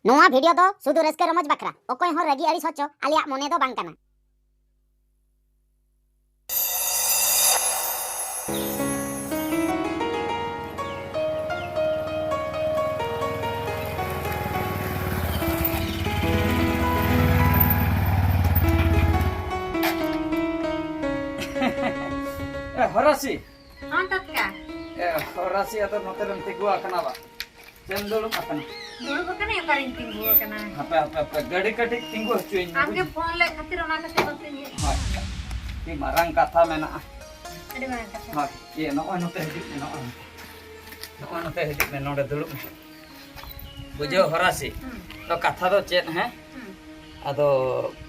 नोआ वीडियो दो सुधु रस्का रमज बकरा ओकोय हो रगी अड़ी सोचो आलिया मोने दो बांग कना। Horasi. हाँ तत्का Horasi atau notelam tigua kenapa? Jam dulu apa nih? dulu bukan ya paling tinggi kena Apa gadi katik tinggu cuy. आगे फोन ले खातिर ओना कते बतइए Di marang kata mena. अरे मैं कते Hai, iya note hidup noe. Note hidup note dulu. Bujo Horasi. तो कथा तो चेत है अदो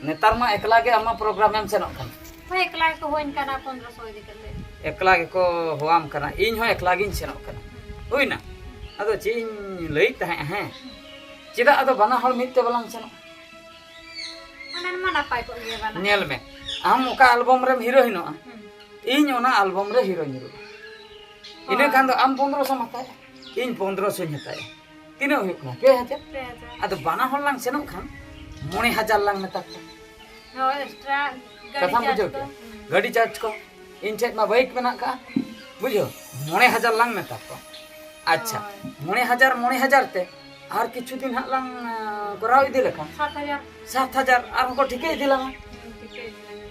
नेतार मा एकला के आमा प्रोग्राम एम सेनोक kan. भाई एकला को होइन कना 1500 दे करले एकला के को होआम कना इन हो एकला गिन सेनोक कना होइना अदो चीन लई तहे हैं चिदा अदो बना हल मिते बलाम सेनो मनन मना पाई को ये बना नेल में आम ओका एल्बम रे हीरो हिनो इन ओना एल्बम रे हीरो हिरो इने खान दो आम 1500 मताय इन 1500 हताय तिनो हुक ना 2000 अदो बना हल लांग सेनो खान 9000 लांग मता नो एक्स्ट्रा कथा बुझो के गाड़ी चार्ज को इन चेक मा बाइक बना का बुझो 9000 लांग मता को अच्छा 9000 ते और किछु दिन हालांग कराव इदि लेखा 7000 और हमको ठीक है दिला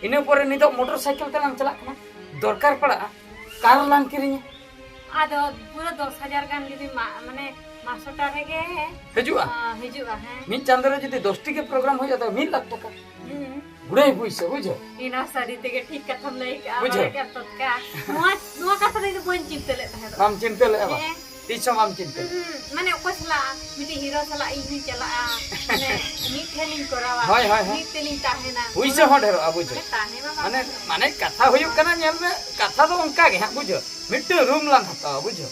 इने परे नितो मोटरसाइकिल ते लांग चला कना दरकार पड़ा कार लांग किरिnya आदो पूरा 10000 गान जदी माने मासोटा रेगे हजुआ हिजुआ है मिन चंद्र जदी 10 टी के प्रोग्राम हो जाता 1 लाख टका गुड़ाई पुइसे बुझो इना सारी तेगे ठीक कथम नहीं का बुझो। के तत्का नुआ कथा दे बन चिपतले तहे हम चिंते ले बा तीसो हम चिंते माने ओकसला मिटी हीरो सला इ चला माने मी थेलिंग करावा हाय हाय मी तेलिंग ताहेना पुइसे हो ढेरो बुझो ताहे बाबा माने कथा हुयुक कना नेल में कथा तो उनका के हां बुझो मिट्टू रूम लांग हता बुझो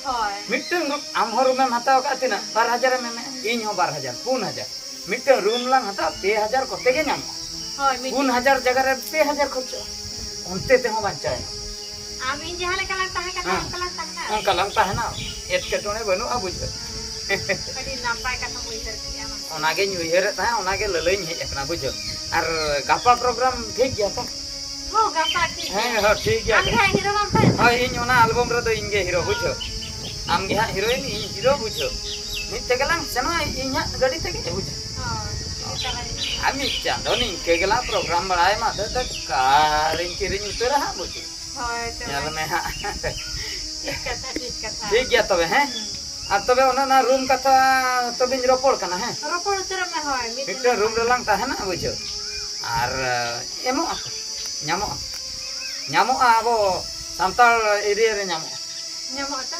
होय मिट्टू आम हो रूम में हता का तिना 12000 में इन हो 12000 4000 मिट्टू रूम लांग हता 2000 कोते के नाम होय मी 4000 जगह रे 2000 खर्चो उनते ते हो बचाए आम इन जहां ले कला ताहे कथा कला ताहे उनका लगता है ना एटकेटोने बनु आ बुझो अडी नापाय कथा उइसर किया मा ओनागे न्यूयर था ओनागे ललई हेज अपना बुझो और गापा प्रोग्राम ठीक गया था हो गापा ठीक हैं हो ठीक गया आम गे हीरो बाम पे हां इन ओना एल्बम रे तो इनगे हीरो बुझो आम गे हीरोइन इन हीरो बुझो मित तेगलां सेनो इन्हा गाड़ी तेगे बुझो आमी चांदो निके गेला प्रोग्राम बड़ाय मा तो कारिन किरिन उतर हा बुझो होय यार में हा ठीक कथा ठीक गया तबे हैं আর তবে ওনা না রুম কথা তবে রপড় কানা হ্যাঁ रोपड़ उतर में होय मी একটা রুম রেলাং তাহেনা বুঝছো আর এমো ᱧᱟᱢᱚᱜ ᱧᱟᱢᱚᱜᱼᱟ ᱟᱵᱚ ᱥᱟᱱᱛᱟᱲ एरिया रे ᱧᱟᱢᱚᱜ ᱧᱟᱢᱚᱜ ता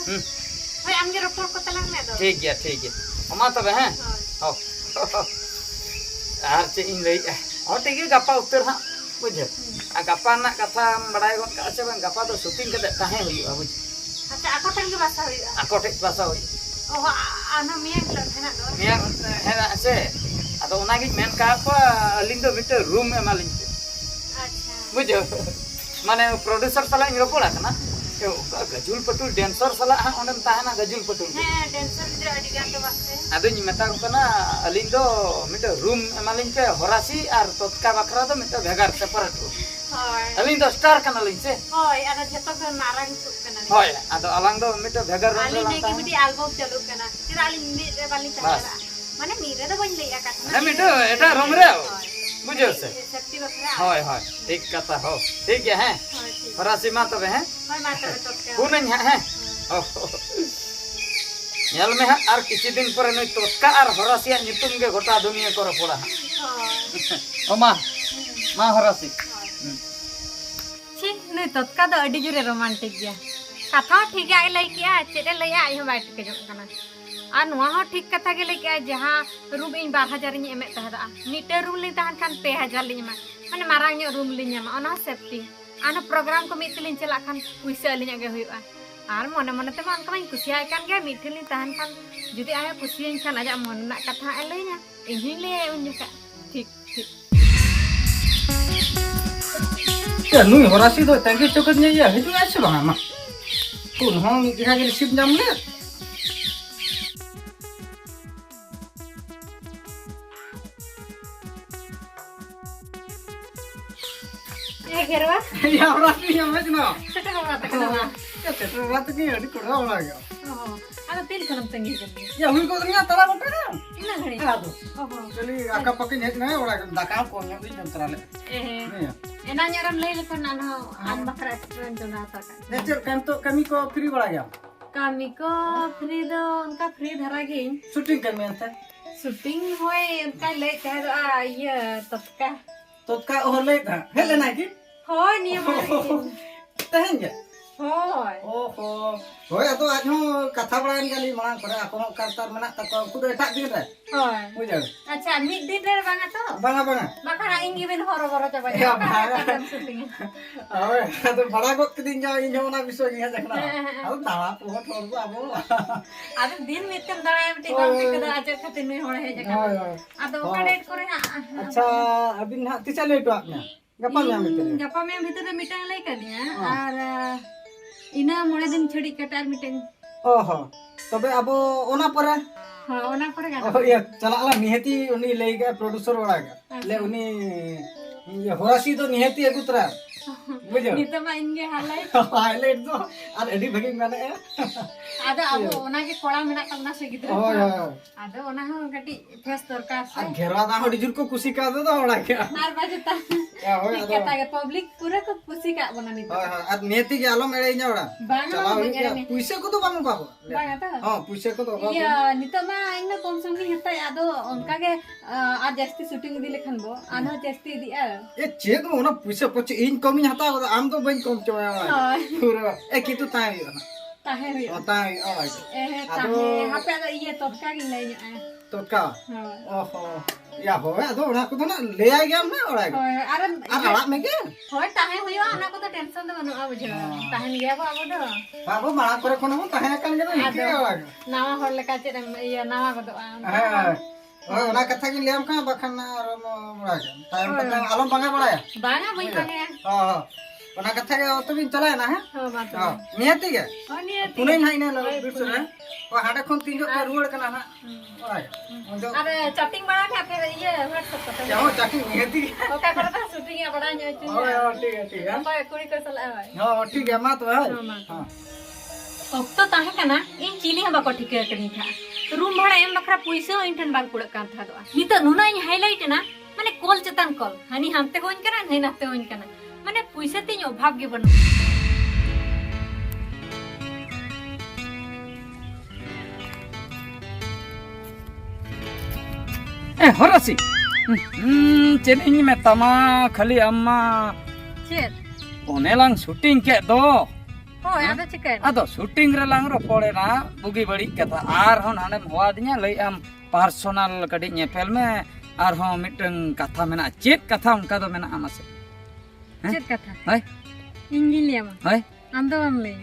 होय आम गे रोपड़ को तलांग में दो ठीक गया ओमा तबे हैं हो আর चे इन लई और ठीक है गप्पा उत्तर हां बुझो आ गप्पा ना कथा बड़ाय गन का से बन गप्पा तो शूटिंग कते ताहे हुई बुझ अच्छा ako tan के भाषा होय आको टेक भाषा हुई ओ आना मिया के लखना दो मिया है से अतो ओनागी मेन का अलिंग दो मिटे रूम में मालिंग अच्छा बुझो माने प्रोड्यूसर सला इन रोपड़ा कना गजुल पटुल डांसर सला हा ओंडम ताहना गजुल पटुल है डांसर जो अडी गान तो वास्ते अदो नि मेता को कना अलिंग दो मिटे रूम मालिंग पे होरासी और तत्का बकरा दो मिटे भेगार सेपरेट होय अलिंग दो स्टार कना लिंग से होय आदा जतो को नारायण सुक कना होय अदो अलंग दो मिटे भेगार आली नेकी मिटी एल्बम चलु कना फिर आली मी रे वाली तारा माने मीरे तो बन लइया कथा ए मिटे एटा रूम रे बुझो से शक्ति बकरा होय होय ठीक कथा हो ठीक है हैं होय ठीक होरासी मा तबे हैं होय माता तो के कुनन हैं नेल में है और किसी दिन पर नई तोतका और होरासिया नितुम के गोटा दुनिया को रपड़ा होय ओमा मा होरासी ठीक नहीं तत्का तो अडी जुरे रोमांटिक गया कथा ठीक है लई किया चेरे लइया आई हो बैठ के जो कना आ नुआ हो ठीक कथा के लई किया जहां रूम इन 12000 इन एमे तहदा मीटर रूम ले तहन खान 2000 लिमा माने मारांग रूम लिमा ओना सेफ्टी आना प्रोग्राम को मितलिन चला खान पुइसा लिया गे हुआ आर मने मने ते मान कमाई कुसिया कान गे मिठलिन तहन खान जुदी आया कुसियन खान आजा मन ना कथा लइना इही ले उन का ठीक ठीक ya nui horasi do tangki cokotnya ya itu aja bang ama pun hong kira kira sip nyam le घेरवा Ya orang ni yang macam mana? सेटा बाबा तक ना Ya terus ni ada kurang orang ya. ada tin kalam tangi kan Ya hui ko tengah tara ko kan. ina घड़ी Aduh. Jadi akak pakai ni na orang dakar ko ni jam terale. Ni ya. एना नरम ले लेकन आनो आन बकरा restaurant ना था का Jadi kan tu kami ko free bala ya. kami ko free दो उनका फ्री धरा गई Shooting kami ante. शूटिंग होए उनका ले कह दो ये तत्का तो का होले था. Hele na ki? होय नियम Tahan je. होय Oh. Hoy atu ajho katha balain kali marang kore ako kartar menak ta ko ku do etak din re. होय Bujau. अच्छा मिड दिन रे बांगा तो Banga. bakara ingi ben horo horo coba Ya, banga. shooting Awe, atu bala ko kedin jaw injo na biso ni ha jakna. Atu tawa ko thor bu abo. ada din mitem dara beti bang ke aja khatin me hore he jaga Hoy. ada oka date kore अच्छा अभी ना तिचा late आपने गप्पा में आमे तेरे गप्पा में भीतर मीटिंग लाई कर दिया और इना मोड़े दिन छड़ी कटार मीटिंग ओहो तबे अब ओना पर हां ओना करे गा ओ ये चला ला निहती उनी लेगा प्रोड्यूसर वाला का ले उनी ये होरासी तो निहती अगुतरा बुझो नितमा इनगे हालाई हाईलाइट तो और एडी भगी माने ada abo ona ke kola mena kamna se gidra ओय ada ona ho gati face dorkar आ se घेरा दा हो डिजुर को खुशी का दो होड़ा क्या ar bajeta या होय kata ke public pura ko खुशी का बना नी हां और निहती के आलो मेरे इnya ओड़ा bang चला bang हो पैसे को तो बांग पाबो bang ata हां पैसे को तो iya nitama ingna kom songi hata ado onka ke ar jasti shooting di lekhan bo ana jasti di ये चेक में ना पैसे पचे इन कमी हता को आम तो बन कम चोया पूरा ए की तो ताई ना tahe hui ताई ओ tahe hape ada iya totka gi lai तो का ओहो या हो या तो ना को तो ना ले आ गया ना और ar आला में के hoy tahe hui ana ko to tension do banu abujho tahen gaya bo abo do बाबू मारा करे कोन हम ताहे कन के के और nawa hor leka chet iya nawa ko do हां ओ ना कथा की लेम का बखन और मोरा के टाइम पता आलम बंगा बड़ा है banga boi banga हां ओना कथा के तो बिन चला ना है ho ma to हां नियति के ho ni पुणे ना इने बिरस रे ओ हाडे कोन तीन जो रुड़ कना ना और जो are chatting bana ke apne iya whatsapp ko जाओ चाकी नियति to ka karata shooting ya bada nyo chu ओ ठीक है apa kuri ko sala hai हां ठीक है मा तो है हां okto tahe kana in chili ha bako thik kani tha room bhada em bakra puisa in tan bang kudak kan tha do nita nuna in highlight na mane call chetan call hani hamte hoin kana nei nate hoin kana mane puisa tin obhab ge banu ए होरासी चेन इन में तमा खाली अम्मा chet ओनेलांग shooting के दो ho ada chicken अदो शूटिंग रे लांग रो पड़े ना बुगी बड़ी कथा आर होन हाने होआ दिया लई आम पर्सनल कडी नेपेल में आर हो मिटंग कथा मेना चेत कथा उनका दो मेना आमासे chet katha hi injil ma hi ando am le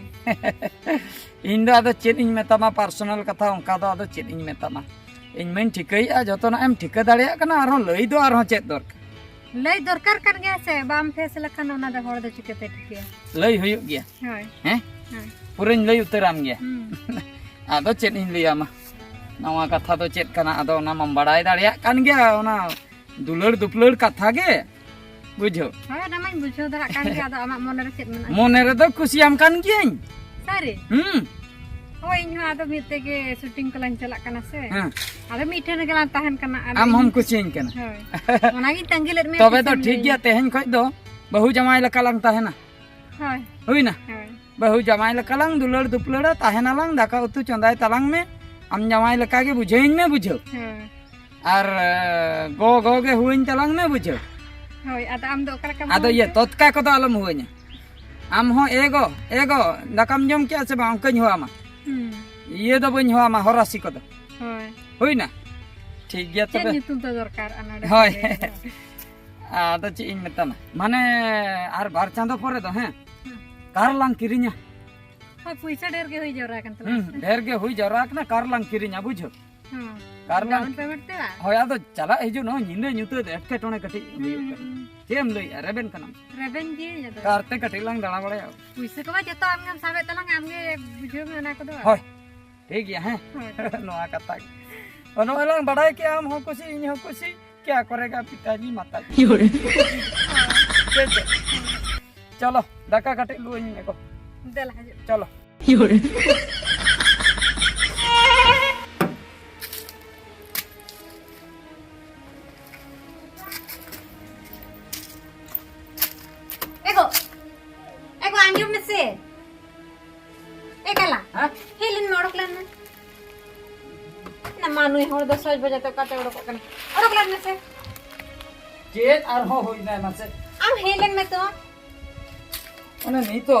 इन दो अदो चेत इन में तमा पर्सनल कथा उनका दो अदो चेत इन में तमा इन में ठिकई आ जतो ना एम ठिका दाड़िया कना आर हो लई दो आर हो चेत दरक lei dorkar kan gaya se bam face lekhan ona da hor da chikete thikya लई हुयुग गया hoy हैं पूरे लई उतराम गया hmm आदो चेत इन लिया मा नवा कथा तो चेत कना आदो ना मम बड़ाई दाड़िया कान गया ओना दुलड़ दुपलड़ कथा गे बुझो hoy ada main bulcho da kan gaya da amak mon re chet mena मोने रे तो खुशियाम कान गियाኝ sare hoy इन ada mite ge shooting kalan chalak kana se हां ada mite ne kalan tahan kana आम हम खुशियाñ कना hoy ona gi tangilet me तबे तो ठीक गया तेहन खज दो बहु जमाई लकालांग ताहेना hoy हुइना hoy बहु जमाई लकालांग दुलड़ दुपलड़ ताहेनालांग दाका उतु चंदाय तलांग में आम जमाई लका के बुझेइन में बुझो hoy और गो गो के हुइन तलांग में बुझो hoy ada am do kala kam आदो ये तोतका को तो आलम हुइना आम हो एगो एगो दाकाम जम के से बां कñ हुआ मा ये दो बñ हुआ मा होरासी को दो hoy हुइना ठीक गया chet तबे nyutum to dorkar ana होय आदो ची इन मेतामा माने आर बार चांदो परे दो हैं car long किरिnya hoy puisa der ge hoy jora kan to ढेर के हुई जराक ना कार लांग किरिnya बुझो कार लांग down payment te ba होय आदो चला हिजु नो निंदे न्युते एटके टोने कटि केम लई रेबेन कनम reven ge ya do कारते कटि लांग दाणा बड़े puisa ko ba joto am ngam sabe talang am ge bujho me ona ko do होय ठीक गया हैं नोआ कथा ono elang badai ke am हो कुछ इन हो कुछ क्या करेगा पिताजी माताजी चेक चलो दाका कटे लुआኝ me को देला हजू चलो एगो एगो आंजू में से एकला हां हेलिन मोड़क लेना ना मानु हर 10 बजे तक काटे ओड़क कन ओड़क लेना से चेक आर हो होई ना मासे आम हेलिन में तो ओने नहीं तो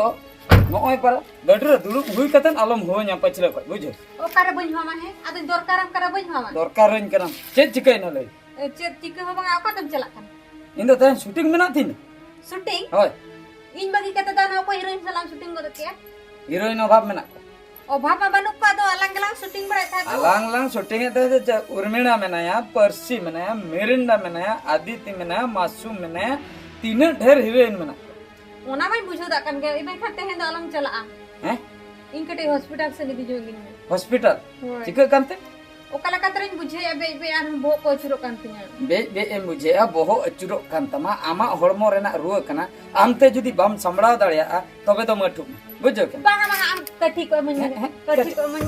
नोय पर गडरे दुलुप हुई कतन आलम होया पछले को बुझो ओ करे बन मामा है आदो दरकारम करे बन मामा दरकार रन करम चेक चिकई न लई चेक चिक हो बंगा का तम चला कन इन दो तन शूटिंग में ना थी शूटिंग होय इन बगी कते दाना को हीरोइन सलाम शूटिंग को दतिया हीरोइन अभाव में ना ओ भापा बनुक का दो अलग अलग शूटिंग बड़े था अलग अलग शूटिंग है उर्मिला मेनाया पर्सी मेनाया मेरिंडा मेनाया आदित्य मेनाया मासूम मेनाया तीन ढेर हीरोइन मेना ओना भाई बुझो दा कन के इबे खते हैं दालम चला हैं इनकटे हॉस्पिटल से निधि जोगिन में हॉस्पिटल चिका कांते ओ कला कतरन बुझे अबे इबे आन भो को चुरो कान तिया बे बे एम बुझे आ बोहो अचुरो कांतमा आमा हड़मो रेना रुआ कना आमते जुदी बम संभळाव दाड़िया तबे तो मठु बुझो के बांगा बांगा आम कठी को मन कठी को मन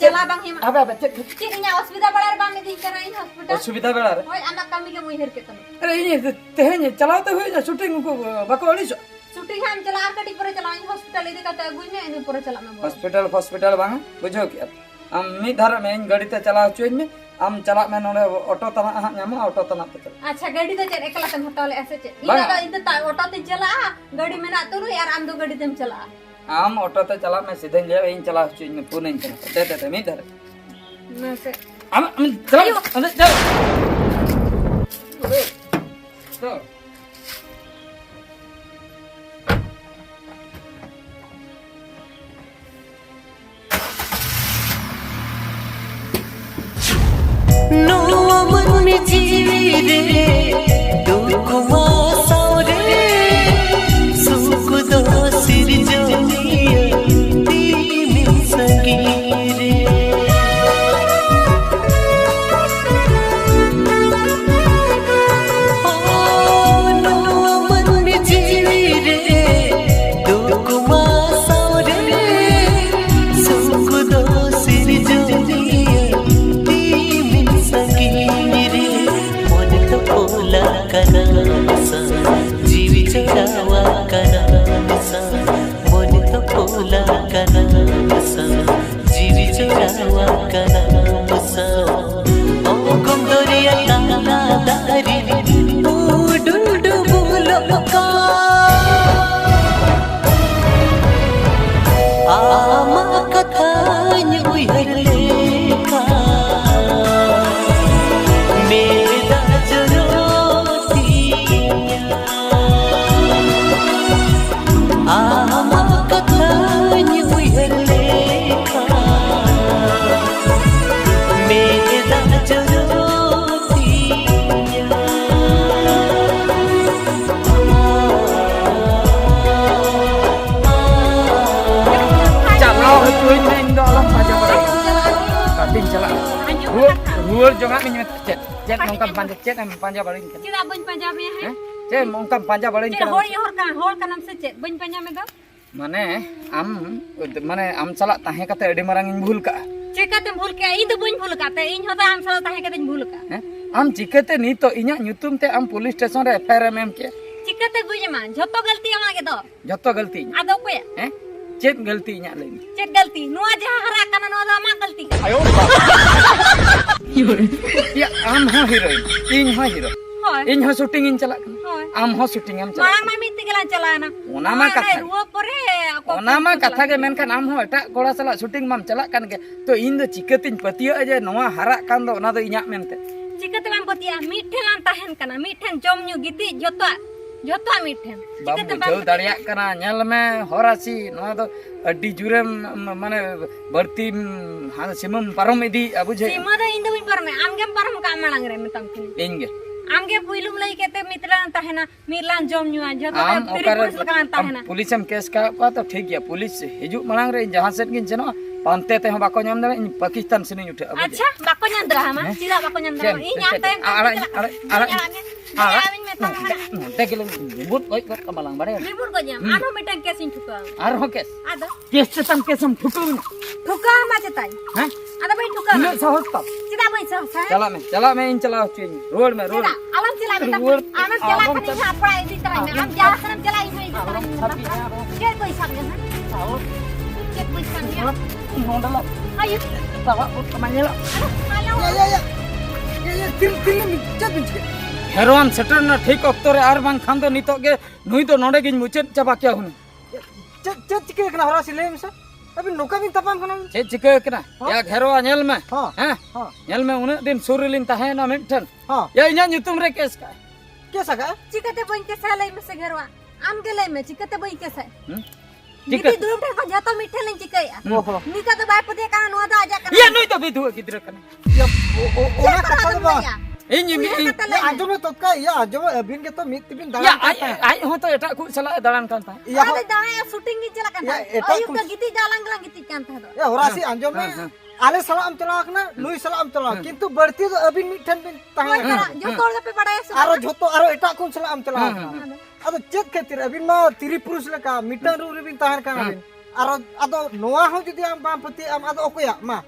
चला बांग हिमा अबे अबे चेक चिनिया असुविधा बड़ार बामे दी कराई हॉस्पिटल असुविधा बेला रे होय आमा कमी के मुइहर के तम अरे ये तेहने चलावते हुए जा शूटिंग को बको अड़ीसो शूटिंग हम चला आर कटी पर चला हॉस्पिटल इदे कते गुइने इन पर चला में हॉस्पिटल हॉस्पिटल बांगा बुझो के हम मी धर में इन गाड़ी ते चलाव चोइन में हम चला में नोडे ऑटो तना हा न्यामा ऑटो तना ते चला अच्छा गाड़ी तो चल एकला तम हटाले ऐसे चे इदा ऑटो ते चला गाड़ी में ना तो यार आम दो गाड़ी तम चला आम ऑटो ते चला मैं सीधे ले इन चला चोइन में पुने चला ते मी धर मैं से हम चला अंदर चल तो No man me jire dukhwa saure sukh do sir joniya timi sagire oh no man me jire dukhwa saure sukh do sir joniya संगीरे मन तो बोला कनासा जीवी चढ़ावा कनासा मन तो बोला कनासा जीवी चढ़ावा कनासा ओ कुंदरिया ताला दारी डुडु बोलो का आमा कथा न्युहर लेका मेरा जरोतिया आमा कथा न्युहर लेका मेरा जरोतिया चलाओ चोइन में इन दो आलम पाजा बड़ा काटिन चला ruur jonga min cek cek mongkam panja cek em panja baling kan चिदा बन पंजाब में है cek mongkam panja baling चिदा kan होर का नाम से चे बन पंजाब में दो mane am salah tahe kate adi marang in bhul ka चिकाते भूल के ई तो बन भूल काते इन होता हम साला ताहे कते भूल का am chikete ni to inya nyutum te am police station re FIR em ke चिकाते बुझे मान झतो गलती आमा के दो joto galti आदो कोया cek galti inya lain चेक गलती नुआ जहां हरा कना नो दा मा गलती ya am ha heroin in ha hero होय in ha shooting in chala होय am ha shooting am chala मांग मा मित गेला चलाना ona ma katha रुआ परे ona ma katha ge men kan am ho eta kola sala shooting mam chala kan ge to in do chiketin patiya je noa hara kan do ona do inya mente चिकाते मान पतिया मीठे लान ताहन कना मीठेन जम new गिति जतो जतो मीठेन चिकाते बाबू जो दरिया कना नेल में होरासी नोa do adi jurem mane barti han simum parom idi abuje Seema the इंद बिन परमे आमगे परम का मांग रे मितम किन inge आमगे पुइलुम लई केते मितलान ताहेना मिरलान जम न्यू जतो am तेरी okare पुलिस लगान ताहेना पुलिस em केस का तो ठीक है पुलिस हिजु मांग रे जहां सेट गिन चनो पांते ते बाको नाम दे पाकिस्तान सेनी उठे अच्छा बाको नंदरा हमा सीधा बाको नंदरा इन आते ara ara ara नोटे के बुट गoj got kamalang bare libur ko jam ano mitang kesin thuka ar ho kes ada tam kesam thukum thuka ma cetai ha ada bai thuka ina sahos ta cida bai sah चला मैं इन चलाओ चुन road में road alam cila minta alam cila kan ini apa ini terang alam jalan kan cila ini ke koi sam ya ke koi sam ya नोडला ayo sawa kemanya lo ayo ये तिल तिल मिच्चा बिंचे Heron shutter ना ठीक octo रे are बांग खान दो नितो के नुई तो नोडे गिन मुचेत चाबा क्या हुन चे चिके कना हरासी ले मिसा अबे नोका बिन तपाम कना चे चिके कना या घेरोआ नेल में हां हैं हां नेल में उन दिन सुरलिन ताहे ना मिठन हां या इन्या nyutum रे केस का कैसा का cikate boin ke salai mese gerwa am gelai me cikate boin ke sai चिके Diti dulu dah jato mithe lain cikai ya. ओहो Nika tu bayar putih kan nuada aja kan. या नुई तो बिधु गिद्र कना या ओना कथा दो बा इन ये आजो में तोका ये आजो में अबिन के तो मित बिन या दाला आई हो तो एटा कु चला दालान kan ta या Ada dah ya shooting ni cila kan. Ya, eta Ayo kun- ke gitu jalan gelang gitu kan tu. ये हरासी आजो में आले सलाम चला ना नुई सलाम चला किंतु बढ़ती तो अबिन मिठन बिन ताहे जो तोड़ पे पड़ा है आरो झोतो आरो एटा कोन सलाम चला अदो चेत खातिर अबिन मा तिरी पुरुष लेका मिटन रू रिबिन ताहर कान अबिन आरो अदो नोआ हो जदी आम बाम पति आम अदो ओकोया मा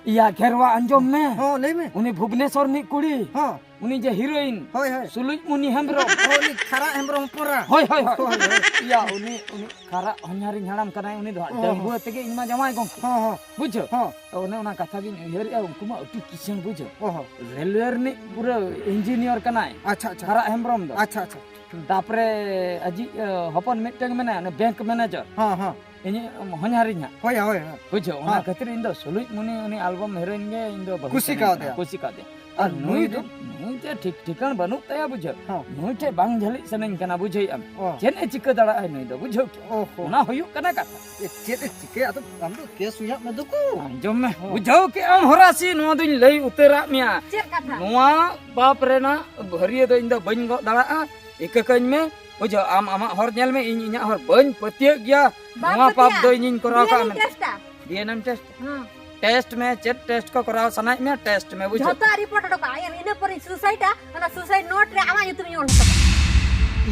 या घेरवा अंजम में हां ले में उनी भुवनेश्वर नि कुड़ी हां उनी जे हीरोइन होय होय सुलुज मुनि हेम्ब्रो ओनी खरा हेम्ब्रम पुरा होय होय होय या उनी खारा हन्यारी हड़ाम कनाय उनी डंगुआ तगे इनमा जमाय गंक हां हां बुझो हां ओने ओना कथा गिन हेर या उनको मा अति किसन बुझो ओहो रेलवे नि पूरा इंजीनियर कनाय अच्छा अच्छा खारा हेम्ब्रम दो अच्छा अच्छा तापरे अजी हपन मिटंग मेना बैंक मैनेजर हां हां इनी हन्यारी nya होय होय बुझो ओना खातिर इन दो सुलुज मुनि उनी एल्बम हेरोइन गे इन दो खुशी का दे खुशी का दे और नुई तो नुई ते ठीक ठिकान बनु तया बुझो हां नुई ते बांग झली सनन कना बुझई am ओ चेने चिक दड़ा है नुई दो बुझो ओहो ओना होयु कना का ये चेत चिके अदो हम तो केस हुया में दुकु अंजम में बुझो के am होरासी नो दुन लई उतरा मिया Cik kata. नोआ बाप रेना भरिये दो इन दो बन गो दड़ा एककन में बुझो आम आमा हर नेल में इन इnya हर बन पतिय गया नोआ पाप दो इन करा का में Testa. डीएनएम टेस्ट हाँ. टेस्ट में चेक टेस्ट को कराओ सनाई में टेस्ट में बुझो Jota report ada kak. Yang ini peri suicide ah. Karena suicide note re awan itu nyol.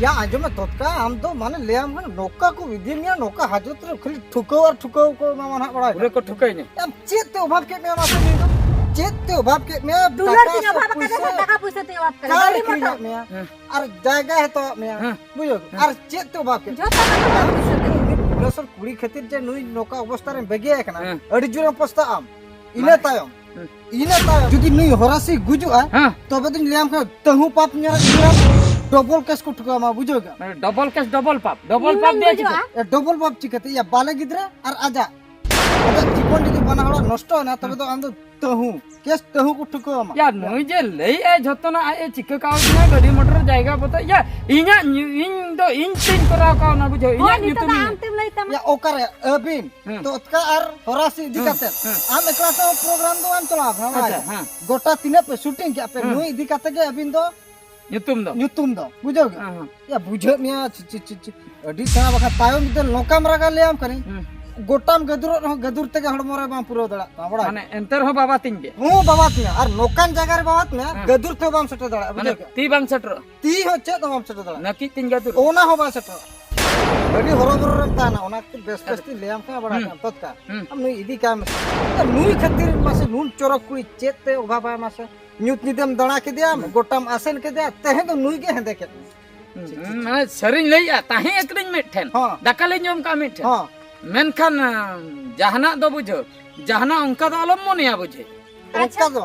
या आजो में तोतका हम तो माने ले हम नोका को विधि में नोका हाजत रे खाली ठुको और ठुको को माना बड़ा पूरे को ठुकई ने हम चेत ते अभाव के में मासे नहीं तो चेत ते अभाव के में Dolar tiga apa kata taka puisa tu jawab kali. Car Dari खरीदा motor. में और जगह है तो में बुझो और चेत ते अभाव के Jota kata puisa tu. प्लसर कुड़ी खातिर जे नुई नोका अवस्था रे बेगे है कना अडी जुरम पस्ता आम इने तायम जुदी नुई होरासी गुजु आ हां तबे दिन लियाम का तहु पाप न्या डबल केस को ठुका मा बुझोगा डबल केस डबल पाप दे Juga. ए डबल पाप चिकते या बाले गिदरा और आजा अगर जीवन जदी बना हड़ा नष्ट ना तबे तो आम तो तहु केस तहु को ठुका मा या नई जे लई ए जतना ए चिक काउ दिना गाड़ी मोटर जाएगा बता या इnya इन दो इन तीन करा का ना बुझो इnya Oh, itu नितुम dah antum lah itu. या ओकर अबिन तो उत्का और होरासी दिकते आम एकला तो प्रोग्राम दो आम चला अच्छा हम हां गोटा तिने पे शूटिंग के पे नुई दिकते के अबिन दो नितुम दो ᱧᱩᱛᱩᱢ ᱫᱚ बुझोगे हां या बुझो मिया अडी सना बखा तायम दे लोकाम रागा लेम करी गोटाम गदुर गदुर तक हड़मो रे बाम पुरो दड़ा बड़ा माने एंतर हो बाबा तिन के हूं बाबात में और नोकान जगह रे बाबात में गदुर थे बाम सटे दड़ा माने बुझोगे ती बांग सटर ती हो चे तो बाम सटे दड़ा नकी तिन गदुर ओना हो बा सटे अडी हरोबर रे ताना ओना के बेस बेस्ती लेम का बड़ा का तत्का हम नुई इदी काम नुई खातिर मासे नून चोरक कुई चेते ओभाबा मासे न्यूत निदम दड़ा के दिया गोटाम आसन के दिया तहे तो नुई के हेदे के माने सरिन लई आ ताहे एकलिन मिठन हां दाका ले जोम का मिठन हां मेनखान जहाना दो बुझो जहाना उनका तो अलम मोनिया बुझे ओका दो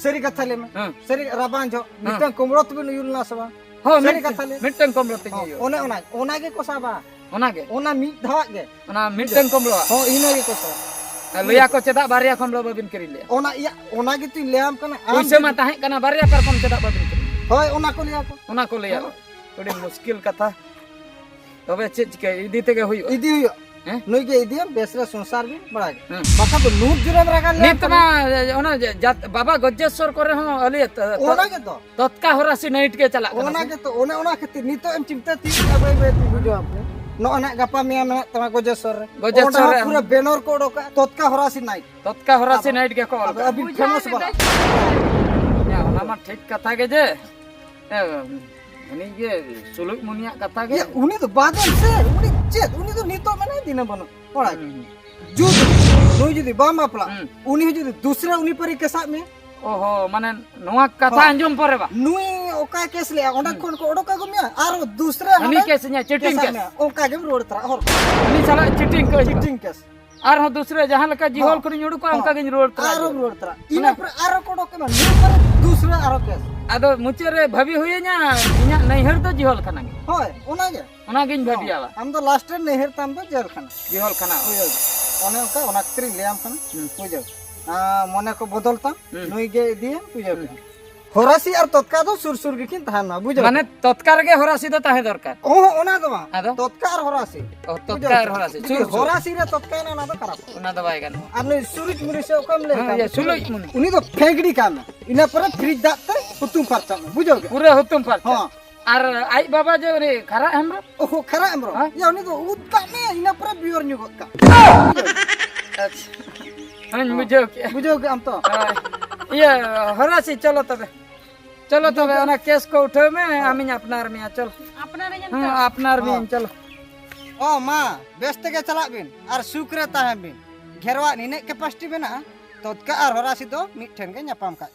सरी कथा ले में हां सरी रबान जो मिटन कुमड़ो तो नुयुल ना सबा हो सरी कथा ले मिटन कमरो तिन यो ओने ओना के कोसाबा ओना के ओना मी धावा के ओना मिटन कमरो हो इना के कोसा लया को चदा बारिया कमरो बाबिन करी ले ओना या ओना के तू लेम कना ओइसे मा ताहे कना बारिया पर कम चदा बाबिन करी होय ओना को लिया को ओना को लया बड़ी मुश्किल कथा तबे चेज के इदी तेगे हुई इदी हुयो हैं? नुई के इदी बेसरा संसार भी बड़ा के हाँ। बाका तो नूत जुरम रागा ले नित मा ओना जात बाबा गज्जेश्वर करे हो अली ओना के तो तत्का होरासी नाइट के चला ओना के तो ओना के नितो एम चिंता ती अबे बे तू बुझो आपने नो ओना गपा मिया में तमा गोजेश्वर गोजेश्वर रे। पूरा बेनर को डोका तोतका होरासी नाइट तत्का होरासी नाइट के कॉल अभी फेमस बड़ा या ओना मा ठीक कथा के जे ᱩᱱᱤ ᱜᱮ ᱥᱩᱞᱩᱡ ᱢᱩᱱᱤᱭᱟᱜ ᱠᱟᱛᱷᱟ ᱜᱮ ये उन्हीं तो बादल से उन्हीं चेत उन्हीं तो नीतो में नहीं दिना बनो पड़ा जुद नुई जुदी बाम बापला उन्हीं जुदी दूसरा उन्हीं पर के साथ में ओहो माने नोआ कथा अंजुम परे बा नुई ओका केस ले ओंडा कोन को ओडोका गो मिया आरो दूसरा हनी केस न्या चिटिंग केस ओका के रोड तरा और हनी साला चिटिंग केस चिटिंग केस आर हो दूसरे जहां लका जिहोल करी जोडू को अंका गिन रोड तरा आरो रोड तरा इना पर आरो कोडो के नुई पर दूसरा आरो केस आदो मुचे रे भाभी हुए न्या इन्या नैहर तो जिहोल खाना गे होय ओना गे ओना गिन भाबियावा हम तो लास्ट नहर ताम तो जेल खाना जिहोल खाना बुझो ओने ओका ओना करी ले आम खाना बुझो मने को बदलता नुई गे दिए बुझो होरासी और तत्का तो सुर के किन थाना बुझो माने तत्कार गे होरासी तो ताहे दरकार ओ ओना दवा आदो तत्कार होरासी ओ तत्कार होरासी सुर होरासी रे तत्का ना तो खराब ओना दबाई गन आने सुरुज मुरी से कम ले हां ये सुलुज मुनि उनी तो फेंगड़ी काम इना पर फ्रिज दाते हुतुम परचा बुझो पूरे हुतुम पर हां आर आई बाबा जो रे खरा हमरो ओहो खरा हमरो या उनी तो उदका में इना पर बियर न्यू का हन बुझो के हम तो ये होरासी चलो तबे ओना केस को उठे में आमिन अपनार में चल अपना रे हां अपनार में चलो ओ मां बेस्ट के चला बिन और सुक्रे ताहे बिन घेरवा निने कैपेसिटी बेना तत्का और होरासी तो मिठन के न्यापाम का